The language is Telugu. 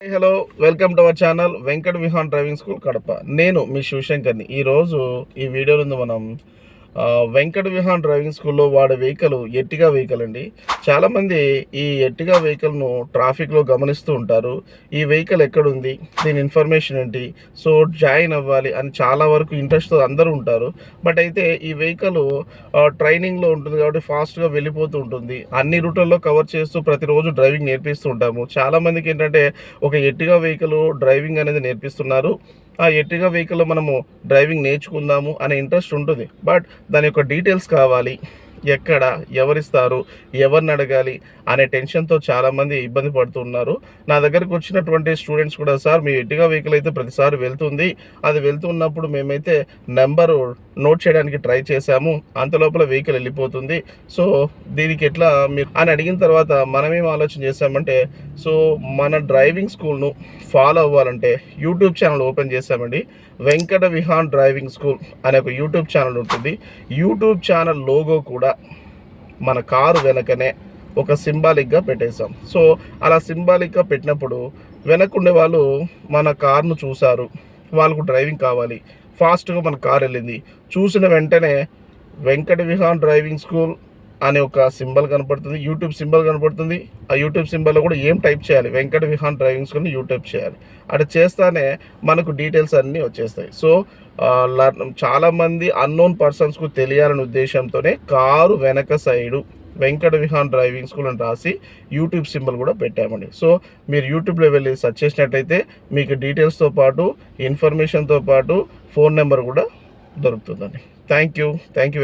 Hello, welcome to our channel Venkata Vihan driving school Kadapa. నేను మీ శివశంకర్ని. ఈరోజు ఈ వీడియోలో మనం వెంకట విహాన్ డ్రైవింగ్ స్కూల్లో వాడే వెహికల్ ఎర్టిగా వెహికల్ అండి. చాలామంది ఈ ఎర్టిగా వెహికల్ను ట్రాఫిక్లో గమనిస్తూ ఉంటారు. ఈ వెహికల్ ఎక్కడుంది, దీని ఇన్ఫర్మేషన్ ఏంటి, సో జాయిన్ అవ్వాలి అని చాలా వరకు ఇంట్రెస్ట్తో అందరూ ఉంటారు. బట్ అయితే ఈ వెహికల్ ట్రైనింగ్లో ఉంటుంది కాబట్టి ఫాస్ట్గా వెళ్ళిపోతూ ఉంటుంది. అన్ని రూట్లలో కవర్ చేస్తూ ప్రతిరోజు డ్రైవింగ్ నేర్పిస్తూ ఉంటాము. చాలామందికి ఏంటంటే ఒక ఎర్టిగా వెహికల్ డ్రైవింగ్ అనేది నేర్పిస్తున్నారు. ఆ ఎర్టిగా వెహికల్లో మనము డ్రైవింగ్ నేర్చుకుందాము అనే ఇంట్రెస్ట్ ఉంటుంది. బట్ దాని యొక్క డీటెయిల్స్ కావాలి, ఎక్కడ, ఎవరిస్తారు, ఎవరిని అడగాలి అనే టెన్షన్తో చాలామంది ఇబ్బంది పడుతున్నారు. నా దగ్గరకు వచ్చినటువంటి స్టూడెంట్స్ కూడా, సార్ మీ ఎర్టిగా వెహికల్ అయితే ప్రతిసారి వెళ్తుంది, అది వెళ్తున్నప్పుడు మేమైతే నెంబరు నోట్ చేయడానికి ట్రై చేశాము, అంతలోపల వెహికల్ వెళ్ళిపోతుంది, సో దీనికి ఎట్లా మీరు అని అడిగిన తర్వాత మనమేం ఆలోచన చేశామంటే, సో మన డ్రైవింగ్ స్కూల్ను ఫాలో అవ్వాలంటే యూట్యూబ్ ఛానల్ ఓపెన్ చేశామండి. వెంకట విహాన్ డ్రైవింగ్ స్కూల్ అనే ఒక యూట్యూబ్ ఛానల్ ఉంటుంది. యూట్యూబ్ ఛానల్ లోగో కూడా మన కారు వెనకనే ఒక సింబాలిక్గా పెట్టేశాం. సో అలా సింబాలిక్గా పెట్టినప్పుడు వెనకుండే వాళ్ళు మన కార్ను చూశారు, వాళ్ళకు డ్రైవింగ్ కావాలి, ఫాస్ట్గా మన కార్ వెళ్ళింది, చూసిన వెంటనే వెంకట విహాన్ డ్రైవింగ్ స్కూల్ అనే ఒక సింబల్ కనపడుతుంది, యూట్యూబ్ సింబల్ కనపడుతుంది. ఆ యూట్యూబ్ సింబల్లో కూడా ఏం టైప్ చేయాలి, వెంకట విహాన్ డ్రైవింగ్ స్కూల్ని యూట్యూబ్ చేయాలి. అటు చేస్తానే మనకు డీటెయిల్స్ అన్నీ వచ్చేస్తాయి. సో చాలామంది అన్నోన్ పర్సన్స్కు తెలియాలనే ఉద్దేశంతోనే కారు వెనక side Venkata Vihan driving school అని రాసి యూట్యూబ్ సింబల్ కూడా పెట్టామండి. సో మీరు యూట్యూబ్లో వెళ్ళి సెర్చ్ చేసినట్టయితే మీకు డీటెయిల్స్తో పాటు ఇన్ఫర్మేషన్తో పాటు ఫోన్ నెంబర్ కూడా దొరుకుతుందండి. Thank you very much.